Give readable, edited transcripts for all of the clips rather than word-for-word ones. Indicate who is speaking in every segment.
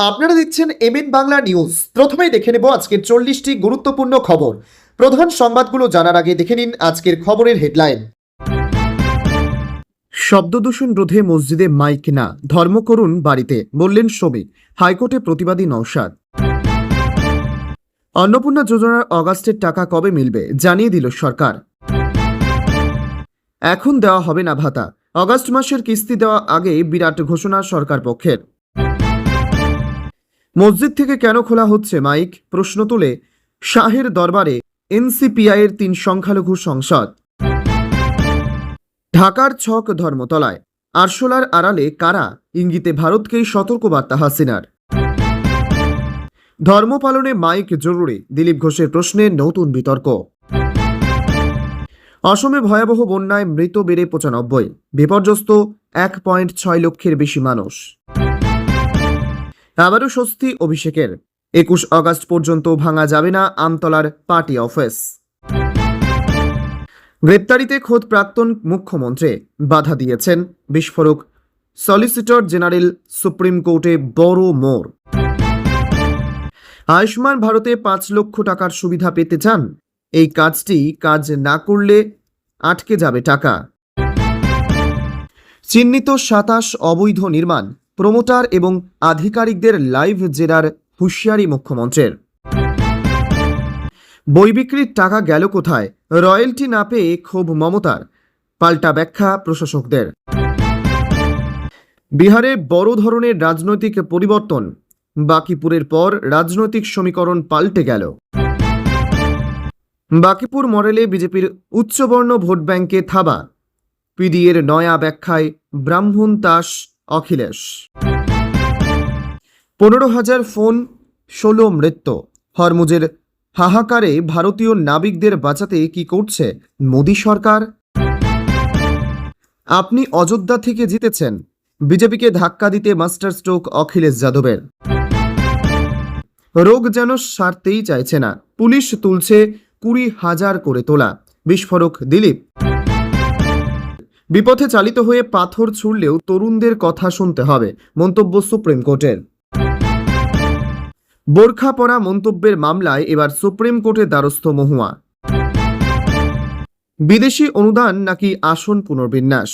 Speaker 1: আপনারা দেখছেন MN Bangla news. প্রথমেই দেখে নেব আজকের 40টি গুরুত্বপূর্ণ খবর। প্রধান সংবাদগুলো জানার আগে দেখে নিন আজকের খবরের হেডলাইন। শব্দদূষণ রোধে মসজিদে মাইক না, ধর্ম করুন বাড়িতে, বললেন শ্রমিক। হাইকোর্টে প্রতিবাদী নওশাদ। অন্নপূর্ণা যোজনার অগাস্টের টাকা কবে মিলবে জানিয়ে দিল সরকার। এখন দেওয়া হবে না ভাতা, অগাস্ট মাসের কিস্তি দেওয়া আগে বিরাট ঘোষণা সরকার পক্ষের। মসজিদ থেকে কেন খোলা হচ্ছে মাইক, প্রশ্ন তুলে শাহের দরবারে এনসিপিআইয়ের 3 সংখ্যালঘু সংসদ। ঢাকার ছক ধর্মতলায় আরশোলার আড়ালে কারা, ইঙ্গিতে ভারতকেই সতর্কবার্তা হাসিনার। ধর্ম পালনে মাইক জরুরি, দিলীপ ঘোষের প্রশ্নে নতুন বিতর্ক। অসমে ভয়াবহ বন্যায় মৃত বেড়ে 95, বিপর্যস্ত 1.6 লক্ষের বেশি মানুষ। আবারও স্বস্তি অভিষেকের, 21 অগাস্ট পর্যন্ত ভাঙা যাবে না আমতলার পার্টি অফিস। গ্রেপ্তারিতে খোদ প্রাক্তন মুখ্যমন্ত্রী, বাধা দিয়েছেন বিস্ফোরক সলিসিটর জেনারেল, সুপ্রিম কোর্টে বড় মোড়। আয়ুষ্মান ভারতে 5 লক্ষ টাকার সুবিধা পেতে চান, এই কাজ না করলে আটকে যাবে টাকা। চিহ্নিত 27 অবৈধ নির্মাণ, প্রমোটার এবং আধিকারিকদের লাইভ জেরার হুঁশিয়ারি মুখ্যমন্ত্রীর। বই বিক্রির টাকা গেল কোথায়, রয়্যালটি না পেয়ে ক্ষোভ মমতার, পাল্টা ব্যাখ্যা প্রশাসকদের। বিহারে বড় ধরনের রাজনৈতিক পরিবর্তন, বাকিপুরের পর রাজনৈতিক সমীকরণ পাল্টে গেল। বাকিপুর মডেলে বিজেপির উচ্চবর্ণ ভোট ব্যাংকে থাবা, পিডিএর নয়া ব্যাখ্যায় ব্রাহ্মণ তাস অখিলেশ। 15,000 ফোন, 16 মৃত্যু। হরমুজের হাহাকারে ভারতীয় নাবিকদের বাঁচাতে কি করছে মোদী সরকার? আপনি অযোধ্যা থেকে জিতেছেন, বিজেপিকে ধাক্কা দিতে মাস্টার স্ট্রোক অখিলেশ যাদবের। রোগ যেন সারতেই চাইছে না, পুলিশ তুলছে 20,000 করে তোলা, বিস্ফোরক দিলীপ। বিপথে চালিত হয়ে পাথর ছুড়লেও তরুণদের কথা শুনতে হবে, মন্তব্য সুপ্রিম কোর্টের। বোরখা পরা মন্তব্যের মামলায় এবার সুপ্রিম কোর্টের দ্বারস্থ মহুয়া। বিদেশি অনুদান নাকি আসন পুনর্বিন্যাস,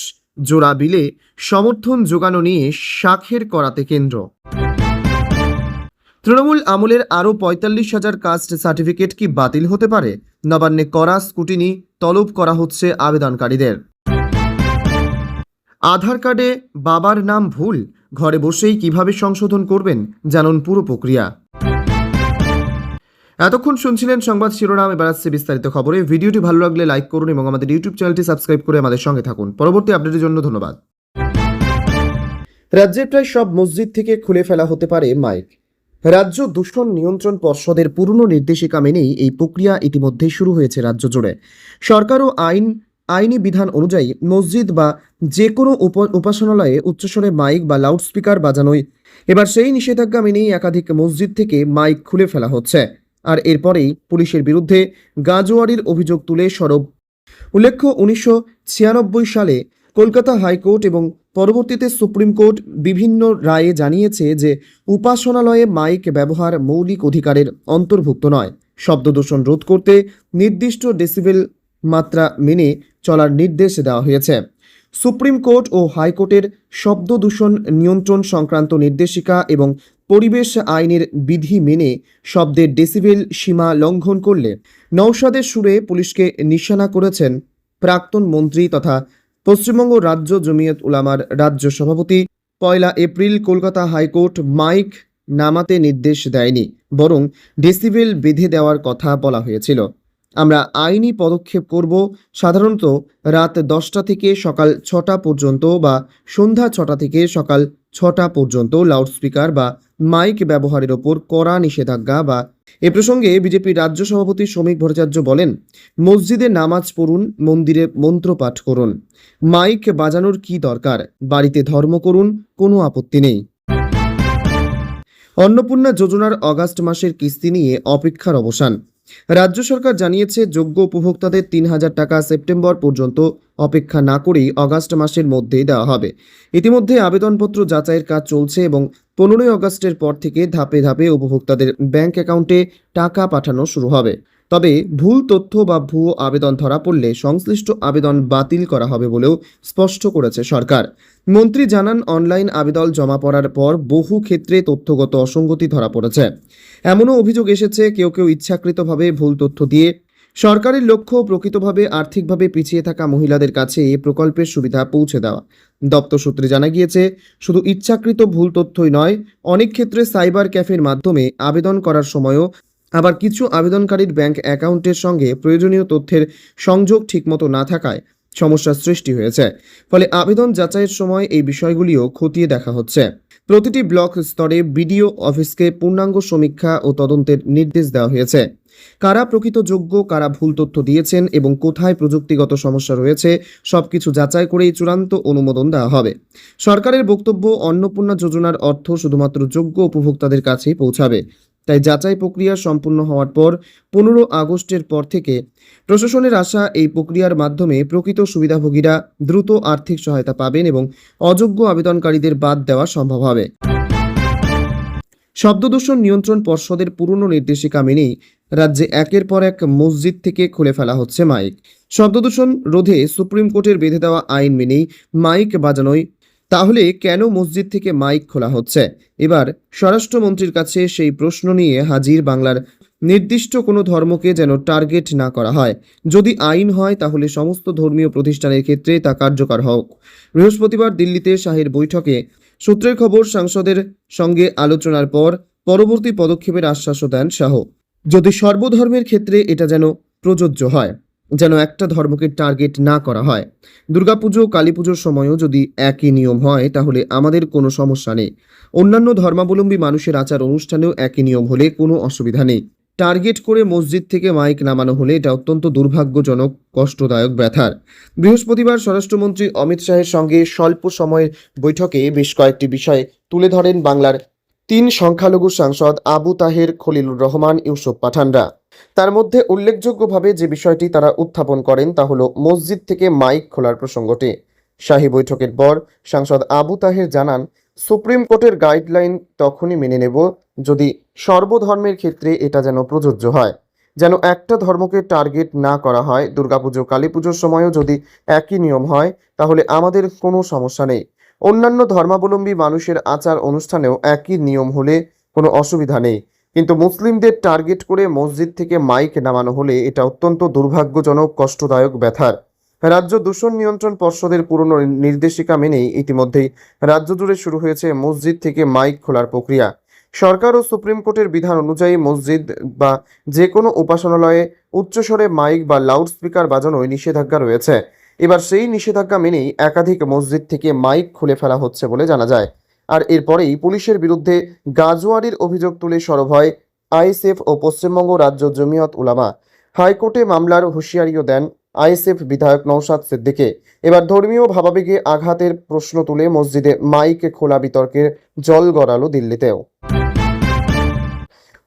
Speaker 1: জোড়া বিলে সমর্থন জোগানো নিয়ে শাখের করাতে কেন্দ্র। তৃণমূল আমলের আরও 45,000 কাস্ট সার্টিফিকেট কি বাতিল হতে পারে? নবান্নে কড়া স্কুটিনি তলব করা হচ্ছে আবেদনকারীদের। আধার কার্ডে বাবার নাম ভুল, ঘরে বসেই কিভাবে সংশোধন করবেন জানুন পুরো প্রক্রিয়া। এতক্ষণ শুনছিলেন সংবাদ শিরোনাম, এবার আসছে বিস্তারিত খবরে। ভিডিওটি ভালো লাগলে লাইক করুন এবং আমাদের ইউটিউব চ্যানেলটি সাবস্ক্রাইব করে আমাদের সঙ্গে থাকুন। পরবর্তী আপডেটের জন্য ধন্যবাদ। রাজ্যের প্রায় সব মসজিদ থেকে খুলে ফেলা হতে পারে মাইক। রাজ্য দূষণ নিয়ন্ত্রণ পর্ষদের পুরনো নির্দেশিকা মেনেই এই প্রক্রিয়া ইতিমধ্যেই শুরু হয়েছে রাজ্য জুড়ে। সরকারও আইনি বিধান অনুযায়ী মসজিদ বা যে কোনো উপাসনালয়ে উচ্চস্বরে মাইক বা লাউডস্পিকার বাজানোয় এবার সেই নিষেধাজ্ঞা মেনেই একাধিক মসজিদ থেকে মাইক খুলে ফেলা হচ্ছে। আর এরপরেই পুলিশের বিরুদ্ধে গাজোয়ারির অভিযোগ তুলে সরব। উল্লেখ্য, 1996 সালে কলকাতা হাইকোর্ট এবং পরবর্তীতে সুপ্রিম কোর্ট বিভিন্ন রায়ে জানিয়েছে যে উপাসনালয়ে মাইক ব্যবহার মৌলিক অধিকারের অন্তর্ভুক্ত নয়। শব্দদূষণ রোধ করতে নির্দিষ্ট ডেসিবেল মাত্রা মেনে চলার নির্দেশ দেওয়া হয়েছে। সুপ্রিম কোর্ট ও হাইকোর্টের শব্দ দূষণ নিয়ন্ত্রণ সংক্রান্ত নির্দেশিকা এবং পরিবেশ আইনের বিধি মেনে শব্দের ডেসিবেল সীমা লঙ্ঘন করলে নওশাদের সুরে পুলিশকে নিশানা করেছেন প্রাক্তন মন্ত্রী তথা পশ্চিমবঙ্গ রাজ্য জমিয়ত উলামার রাজ্য সভাপতি। 1 এপ্রিল কলকাতা হাইকোর্ট মাইক নামাতে নির্দেশ দেয়নি, বরং ডেসিবেল বেঁধে দেওয়ার কথা বলা হয়েছিল। আমরা আইনি পদক্ষেপ করব, সাধারণত রাত 10টা থেকে সকাল 6টা পর্যন্ত বা সন্ধ্যা 6টা থেকে সকাল 6টা পর্যন্ত লাউডস্পিকার বা মাইক ব্যবহারের ওপর কড়া নিষেধাজ্ঞা। বা এ প্রসঙ্গে বিজেপির রাজ্য সভাপতি শ্রমিক ভট্টাচার্য বলেন, মসজিদে নামাজ পড়ুন, মন্দিরে মন্ত্র পাঠ করুন, মাইক বাজানোর কি দরকার, বাড়িতে ধর্ম করুন, কোনো আপত্তি নেই। অন্নপূর্ণা যোজনার অগাস্ট মাসের কিস্তি নিয়ে অপেক্ষার অবসান। রাজ্য সরকার জানিয়েছে, যোগ্য উপভোক্তাদের 3,000 টাকা সেপ্টেম্বর পর্যন্ত অপেক্ষা না করেই অগাস্ট মাসের মধ্যেই দেওয়া হবে। ইতিমধ্যে আবেদনপত্র যাচাইয়ের কাজ চলছে এবং 15ই আগস্টের পর থেকে ধাপে ধাপে উপভোক্তাদের ব্যাংক অ্যাকাউন্টে টাকা পাঠানো শুরু হবে। তবে ভুল তথ্য বা ভুয়ো আবেদন ধরা পড়লে সংশ্লিষ্ট আবেদন বাতিল করা হবে বলেও স্পষ্ট করেছে সরকার। মন্ত্রী জানান, অনলাইন আবেদন জমা পড়ার পর বহু ক্ষেত্রে তথ্যগত অসঙ্গতি ধরা পড়েছে। এমনও অভিযোগ এসেছে, কেউ কেউ ইচ্ছাকৃতভাবে ভুল তথ্য দিয়ে সরকারের লক্ষ্য প্রকৃতভাবে আর্থিকভাবে পিছিয়ে থাকা মহিলাদের কাছে এই প্রকল্পের সুবিধা পৌঁছে দেওয়া। দপ্তর সূত্রে জানা গিয়েছে, শুধু ইচ্ছাকৃত ভুল তথ্যই নয়, অনেক ক্ষেত্রে সাইবার ক্যাফের মাধ্যমে আবেদন করার সময়ও আবার কিছু আবেদনকারীর ব্যাংক অ্যাকাউন্টের সঙ্গে প্রয়োজনীয় তথ্যের সংযোগ ঠিকমতো না থাকায় সমস্যার সৃষ্টি হয়েছে। ফলে আবেদন যাচাইয়ের সময় এই বিষয়গুলিও খতিয়ে দেখা হচ্ছে। প্রতিটি ব্লক স্তরে বিডিও অফিসকে পূর্ণাঙ্গ সমীক্ষা ও তদন্তের নির্দেশ দেওয়া হয়েছে। কারা প্রকৃত যোগ্য, কারা ভুল তথ্য দিয়েছেন এবং কোথায় প্রযুক্তিগত সমস্যা রয়েছে, সবকিছু যাচাই করেই চূড়ান্ত অনুমোদন দেওয়া হবে। সরকারের বক্তব্য, অন্নপূর্ণা যোজনার অর্থ শুধুমাত্র যোগ্য উপভোক্তাদের কাছেই পৌঁছাবে। তাই যাচাই প্রক্রিয়া সম্পূর্ণ হওয়ার পর 15 আগস্টের পর থেকে প্রশাসনের আশা, এই প্রক্রিয়ার মাধ্যমে প্রকৃত সুবিধাভোগীরা দ্রুত আর্থিক সহায়তা পাবেন এবং অযোগ্য আবেদনকারীদের বাদ দেওয়া সম্ভব হবে। শব্দদূষণ নিয়ন্ত্রণ পর্ষদের পুরনো নির্দেশিকা মেনেই রাজ্যে একের পর এক মসজিদ থেকে খুলে ফেলা হচ্ছে মাইক। শব্দদূষণ রোধে সুপ্রিম কোর্টের বেঁধে দেওয়া আইন মেনেই মাইক বাজানোয় তাহলে কেন মসজিদ থেকে মাইক খোলা হচ্ছে? এবার স্বরাষ্ট্রমন্ত্রীর কাছে সেই প্রশ্ন নিয়ে হাজির বাংলার নির্দিষ্ট কোনো ধর্মকে যেন টার্গেট না করা হয়। যদি আইন হয় তাহলে সমস্ত ধর্মীয় প্রতিষ্ঠানের ক্ষেত্রে তা কার্যকর হোক। বৃহস্পতিবার দিল্লিতে শাহের বৈঠকে সূত্রের খবর, সাংসদের সঙ্গে আলোচনার পর পরবর্তী পদক্ষেপের আশ্বাসও দেন শাহ। যদি সর্বধর্মের ক্ষেত্রে এটা যেন প্রযোজ্য হয়, যেন একটা ধর্মকে টার্গেট না করা হয়। দুর্গাপুজো, কালী পুজোর সময়ও যদি একই নিয়ম হয় তাহলে আমাদের কোনো সমস্যা নেই। অন্যান্য ধর্মাবলম্বী মানুষের আচার অনুষ্ঠানেও একই নিয়ম হলে কোনো অসুবিধা নেই। টার্গেট করে মসজিদ থেকে মাইক নামানো হলে এটা অত্যন্ত দুর্ভাগ্যজনক, কষ্টদায়ক, ব্যথার। বৃহস্পতিবার স্বরাষ্ট্রমন্ত্রী অমিত শাহের সঙ্গে স্বল্প সময়ের বৈঠকে বেশ কয়েকটি বিষয় তুলে ধরেন বাংলার 3 সংখ্যালঘু সাংসদ আবু তাহের, খলিলুর রহমান, ইউসুফ পাঠানরা। তার মধ্যে উল্লেখযোগ্যভাবে যে বিষয়টি তারা উত্থাপন করেন তা হলো মসজিদ থেকে মাইক খোলার প্রসঙ্গটি। শাহী বৈঠকের পর সাংসদ আবু তাহের জানান, সুপ্রিম কোর্টের গাইডলাইন তখনই মেনে নেব যদি সর্বধর্মের ক্ষেত্রে এটা যেন প্রযোজ্য হয়, যেন একটা ধর্মকে টার্গেট না করা হয়। দুর্গাপুজো, কালী পুজোর সময়ও যদি একই নিয়ম হয় তাহলে আমাদের কোনো সমস্যা নেই। অন্যান্য ধর্মাবলম্বী মানুষের আচার অনুষ্ঠানেও একই নিয়ম হলে কোনো অসুবিধা নেই। কিন্তু মুসলিমদের টার্গেট করে মসজিদ থেকে মাইক নামানো হলে এটা অত্যন্ত দুর্ভাগ্যজনক, কষ্টদায়ক, ব্যথার। রাজ্য দূষণ নিয়ন্ত্রণ পর্ষদের পুরনো নির্দেশিকা মেনেই ইতিমধ্যেই রাজ্য জুড়ে শুরু হয়েছে মসজিদ থেকে মাইক খোলার প্রক্রিয়া। সরকার ও সুপ্রিম কোর্টের বিধান অনুযায়ী মসজিদ বা যে কোনো উপাসনালয়ে উচ্চস্বরে মাইক বা লাউডস্পিকার বাজানোয় নিষেধাজ্ঞা রয়েছে। এবার সেই নিষেধাজ্ঞা মেনেই একাধিক মসজিদ থেকে মাইক খুলে ফেলা হচ্ছে বলে জানা যায়। আর এরপরেই পুলিশের বিরুদ্ধে গাজোয়ারির অভিযোগ তুলে সরব হয় আইএসএফ ও পশ্চিমবঙ্গ রাজ্য জমিয়ত উলামা। হাইকোর্টে মামলার হুঁশিয়ারিও দেন আইএসএফ বিধায়ক নওশাদ সিদ্দিকী। এবার ধর্মীয় ভাবাবেগে আঘাতের প্রশ্ন তুলে মসজিদে মাইক খোলা বিতর্কের জল গড়ালো দিল্লিতেও।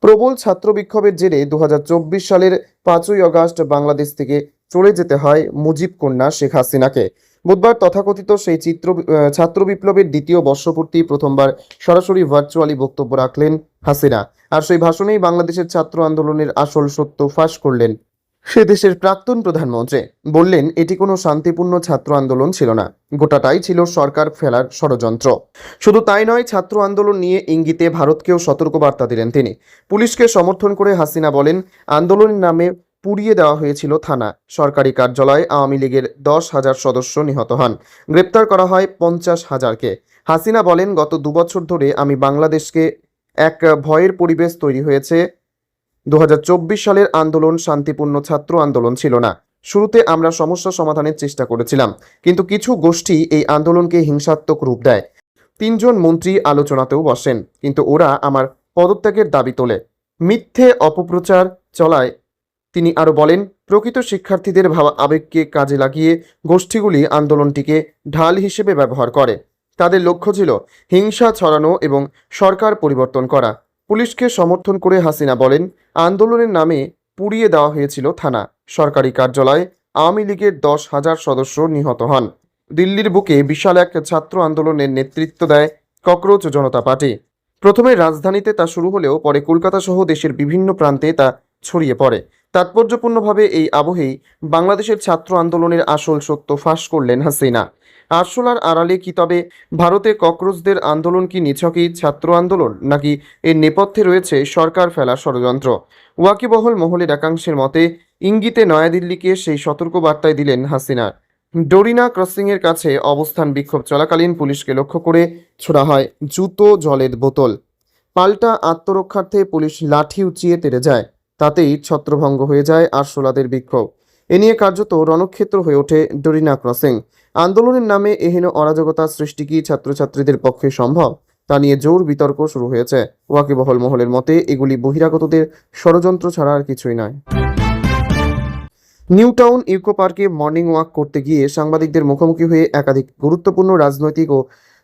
Speaker 1: প্রবল ছাত্র বিক্ষোভের জেরে 2024 সালের 5ই আগস্ট বাংলাদেশ থেকে চলে যেতে হয় মুজিব কন্যা শেখ হাসিনাকে। বুধবার তথাকথিত সেই ছাত্র বিপ্লবের দ্বিতীয় বর্ষপূর্তি প্রথমবার সরাসরি ভার্চুয়ালি বক্তব্য রাখলেন হাসিনা। আর সেই ভাষণেই বাংলাদেশের ছাত্র আন্দোলনের আসল সত্য ফাঁস করলেন সে দেশের প্রাক্তন প্রধানমন্ত্রী। বললেন, এটি কোনো শান্তিপূর্ণ ছাত্র আন্দোলন ছিল না, গোটাটাই ছিল সরকার ফেলার ষড়যন্ত্র। শুধু তাই নয়, ছাত্র আন্দোলন নিয়ে ইঙ্গিতে ভারতকেও সতর্কবার্তা দিলেন তিনি। পুলিশকে সমর্থন করে হাসিনা বলেন, আন্দোলনের নামে পুড়িয়ে দেওয়া হয়েছিল থানা, সরকারি কার্যালয়। আওয়ামী লীগের 10,000 সদস্য নিহত হন, গ্রেপ্তার করা হয় 50,000-কে। হাসিনা বলেন, গত 2 বছর ধরে আমি বাংলাদেশকে এক ভয়ের পরিবেশ তৈরি হয়েছে। 2024 সালের আন্দোলন শান্তিপূর্ণ ছাত্র আন্দোলন ছিল না। শুরুতে আমরা সমস্যা সমাধানের চেষ্টা করেছিলাম, কিন্তু কিছু গোষ্ঠী এই আন্দোলনকে হিংসাত্মক রূপ দেয়। 3 জন মন্ত্রী আলোচনাতেও বসেন, কিন্তু ওরা আমার পদত্যাগের দাবি তোলে, মিথ্যে অপপ্রচার চলায়। তিনি আরও বলেন, প্রকৃত শিক্ষার্থীদের ভাবা আবেগকে কাজে লাগিয়ে গোষ্ঠীগুলি আন্দোলনটিকে ঢাল হিসেবে ব্যবহার করে। তাদের লক্ষ্য ছিল হিংসা ছড়ানো এবং সরকার পরিবর্তন করা। পুলিশকে সমর্থন করে হাসিনা বলেন, আন্দোলনের নামে পুড়িয়ে দেওয়া হয়েছিল থানা, সরকারি কার্যালয়। আওয়ামী লীগের 10,000 সদস্য নিহত হন। দিল্লির বুকে বিশাল এক ছাত্র আন্দোলনের নেতৃত্ব দেয় ককরোচ জনতা পার্টি। প্রথমে রাজধানীতে তা শুরু হলেও পরে কলকাতা সহ দেশের বিভিন্ন প্রান্তে তা ছড়িয়ে পড়ে। তাৎপর্যপূর্ণভাবে এই আবহেই বাংলাদেশের ছাত্র আন্দোলনের আসল সত্য ফাঁস করলেন হাসিনা। আরশোলার আড়ালে কি তবে ভারতে ককরোচদের আন্দোলন কি নিছকই ছাত্র আন্দোলন, নাকি এর নেপথ্যে রয়েছে সরকার ফেলা ষড়যন্ত্র? ওয়াকিবহল মহলের একাংশের মতে ইঙ্গিতে নয়াদিল্লিকে সেই সতর্কবার্তায় দিলেন হাসিনা। ডোরিনা ক্রসিংয়ের কাছে অবস্থান বিক্ষোভ চলাকালীন পুলিশকে লক্ষ্য করে ছোড়া হয় জুতো, জলের বোতল। পাল্টা আত্মরক্ষার্থে পুলিশ লাঠি উঁচিয়ে তেড়ে যায়। তাতেই ছত্রভঙ্গ হয়ে যায় আরশোলাদের বিক্ষোভ। এ নিয়ে কার্যত রণক্ষেত্র হয়ে ওঠে ডোরিনা ক্রসিং। আন্দোলনের নামে এহেন অরাজকতা সৃষ্টি কি ছাত্রছাত্রীদের পক্ষে সম্ভব, তা নিয়ে জোর বিতর্ক শুরু হয়েছে। ওয়াকিবহল মহলের মতে এগুলি বহিরাগতদের ষড়যন্ত্র ছাড়া আর কিছুই নয়। নিউ টাউন ইকো পার্কে মর্নিং ওয়াক করতে গিয়ে সাংবাদিকদের মুখোমুখি হয়ে একাধিক গুরুত্বপূর্ণ রাজনৈতিক ও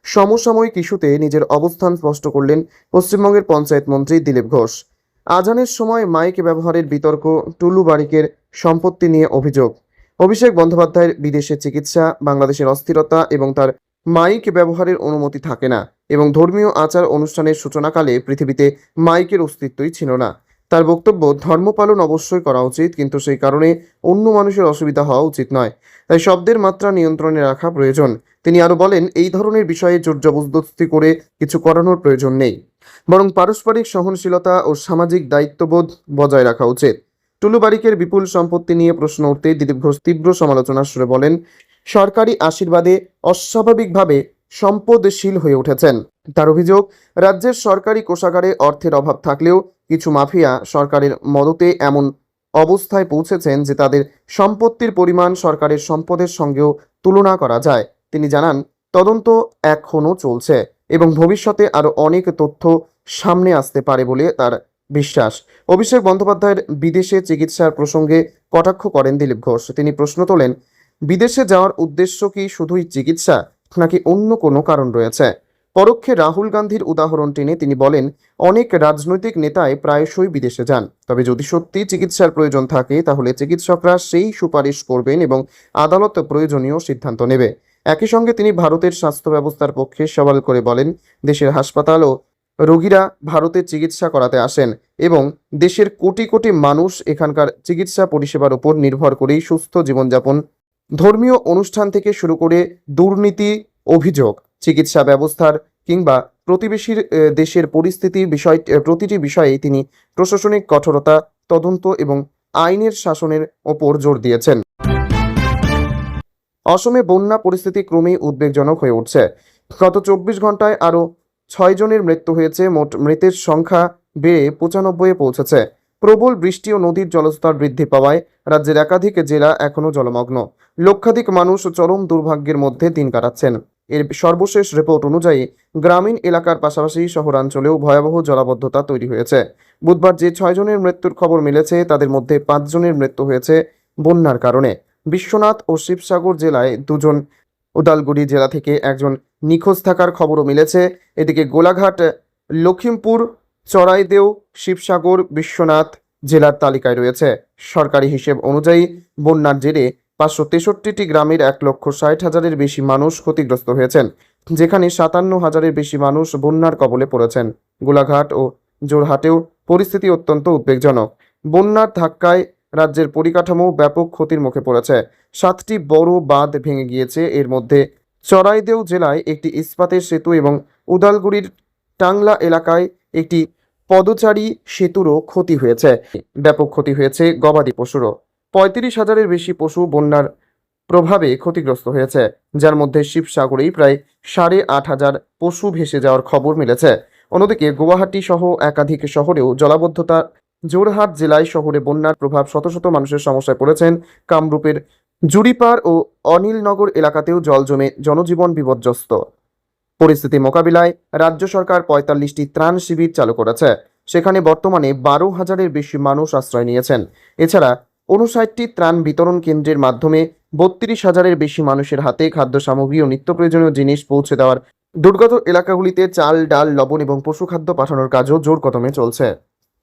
Speaker 1: সমসাময়িক ইস্যুতে নিজের অবস্থান স্পষ্ট করলেন পশ্চিমবঙ্গের পঞ্চায়েত মন্ত্রী দিলীপ ঘোষ। আজানের সময় মাইক ব্যবহারের বিতর্ক, টুলু বারিকের সম্পত্তি নিয়ে অভিযোগ, অভিষেক বন্দ্যোপাধ্যায়ের বিদেশে চিকিৎসা, বাংলাদেশের অস্থিরতা এবং তার মাইক ব্যবহারের অনুমতি থাকে না, এবং ধর্মীয় আচার অনুষ্ঠানের সূচনাকালে পৃথিবীতে মাইকের অস্তিত্বই ছিল না। তার বক্তব্য, ধর্ম পালন অবশ্যই করা উচিত, কিন্তু সেই কারণে অন্য মানুষের অসুবিধা হওয়া উচিত নয়। তাই শব্দের মাত্রা নিয়ন্ত্রণে রাখা প্রয়োজন। তিনি আরও বলেন, এই ধরনের বিষয়ে জোর জবরদস্তি করে কিছু করানোর প্রয়োজন নেই, বরং পারস্পরিক সহনশীলতা ও সামাজিক দায়িত্ববোধ বজায় রাখা উচিত। টুলু বারিকের বিপুল সম্পত্তি নিয়ে প্রশ্ন উঠতেই দিলীপ ঘোষ তীব্র সমালোচনার সুরে বলেন, সরকারি আশীর্বাদে অস্বাভাবিকভাবে সম্পদশীল হয়ে উঠেছেন। তার অভিযোগ, রাজ্যের সরকারি কোষাগারে অর্থের অভাব থাকলেও কিছু মাফিয়া সরকারের মদতে এমন অবস্থায় পৌঁছেছেন যে তাদের সম্পত্তির পরিমাণ সরকারের সম্পদের সঙ্গেও তুলনা করা যায়। তিনি জানান, তদন্ত এখনও চলছে এবং ভবিষ্যতে আরও অনেক তথ্য সামনে আসতে পারে বলে তার বিশ্বাস। অভিষেক বন্দ্যোপাধ্যায়ের বিদেশে চিকিৎসার প্রসঙ্গে কটাক্ষ করেন দিলীপ ঘোষ। তিনি প্রশ্ন তোলেন, বিদেশে যাওয়ার উদ্দেশ্য কি শুধুই চিকিৎসা, নাকি অন্য কোনো কারণ রয়েছে? পরোক্ষে রাহুল গান্ধীর উদাহরণ টেনে তিনি বলেন, অনেক রাজনৈতিক নেতাই প্রায়শই বিদেশে যান, তবে যদি সত্যি চিকিৎসার প্রয়োজন থাকে তাহলে চিকিৎসকরা সেই সুপারিশ করবেন এবং আদালত প্রয়োজনীয় সিদ্ধান্ত নেবে। একই সঙ্গে তিনি ভারতের স্বাস্থ্য ব্যবস্থার পক্ষে সওয়াল করে বলেন, দেশের হাসপাতাল ও রোগীরা ভারতে চিকিৎসা করাতে আসেন এবং দেশের কোটি কোটি মানুষ এখানকার চিকিৎসা পরিষেবার উপর নির্ভর করেই সুস্থ জীবনযাপন। ধর্মীয় অনুষ্ঠান থেকে শুরু করে দুর্নীতি অভিযোগ, চিকিৎসা ব্যবস্থার কিংবা প্রতিবেশীর দেশের পরিস্থিতির প্রতিটি বিষয়ে তিনি প্রশাসনিক কঠোরতা, তদন্ত এবং আইনের শাসনের ওপর জোর দিয়েছেন। অসমে বন্যা পরিস্থিতি ক্রমেই উদ্বেগজনক হয়ে উঠছে। গত 24 ঘন্টায় আরও 6 জনের মৃত্যু হয়েছে। মোট মৃতের সংখ্যা বেড়ে 95-এ পৌঁছেছে। প্রবল বৃষ্টি ও নদীর জলস্তর বৃদ্ধি পাওয়ায় রাজ্যের একাধিক জেলা এখনও জলমগ্ন। লক্ষাধিক মানুষ চরম দুর্ভাগ্যের মধ্যে দিন কাটাচ্ছেন। এর সর্বশেষ রিপোর্ট অনুযায়ী গ্রামীণ এলাকার পাশাপাশি শহরাঞ্চলেও ভয়াবহ জলাবদ্ধতা তৈরি হয়েছে। বুধবার যে 6 জনের মৃত্যুর খবর মিলেছে তাদের মধ্যে 5 জনের মৃত্যু হয়েছে বন্যার কারণে। বিশ্বনাথ ও শিবসাগর জেলায় 2 জন, উদালগুড়ি জেলা থেকে 1 জন নিখোঁজ থাকার খবরও মিলেছে। এদিকে গোলাঘাট, লখিমপুর, চড়াইদেও, শিবসাগর, বিশ্বনাথ জেলার তালিকায় রয়েছে। সরকারি হিসেব অনুযায়ী বন্যার জেরে 563টি গ্রামের 1,60,000-এর বেশি মানুষ ক্ষতিগ্রস্ত হয়েছেন, যেখানে 57,000-এর বেশি মানুষ বন্যার কবলে পড়েছেন। গোলাঘাট ও জোরহাটেও পরিস্থিতি অত্যন্ত উদ্বেগজনক। বন্যার ধাক্কায় রাজ্যের পরিকাঠামো ব্যাপক ক্ষতির মুখে পড়েছে। 7টি বড় বাঁধ ভেঙে গিয়েছে। এর মধ্যে চড়াইদেও জেলায় একটি ইস্পাতের সেতু এবং উদালগুড়ির টাংলা এলাকায় একটি পদচারী সেতুরও ক্ষতি হয়েছে। ব্যাপক ক্ষতি হয়েছে গবাদি পশুরও। 35,000-এর বেশি পশু বন্যার প্রভাবে ক্ষতিগ্রস্ত হয়েছে, যার মধ্যে শিবসাগরেই প্রায় 8,500 পশু ভেসে যাওয়ার খবর মিলেছে। অন্যদিকে গুয়াহাটি সহ একাধিক শহরেও জলাবদ্ধতা। জোরহাট জেলায় শহরে বন্যার প্রভাব শত শত মানুষের সমস্যায় পড়েছেন। কামরূপের জুরিপাড় ও অনিলনগর এলাকাতেও জল জমে জনজীবন বিপর্যস্ত। পরিস্থিতি মোকাবিলায় রাজ্য সরকার 45টি ত্রাণ শিবির চালু করেছে। সেখানে বর্তমানে 12,000-এর বেশি মানুষ আশ্রয় নিয়েছেন। এছাড়া 59টি ত্রাণ বিতরণ কেন্দ্রের মাধ্যমে 32,000-এর বেশি মানুষের হাতে খাদ্য সামগ্রী ও নিত্য প্রয়োজনীয় জিনিস পৌঁছে দেওয়ার দুর্গত এলাকাগুলিতে চাল, ডাল, লবণ এবং পশুখাদ্য পাঠানোর কাজও জোর কদমে চলছে।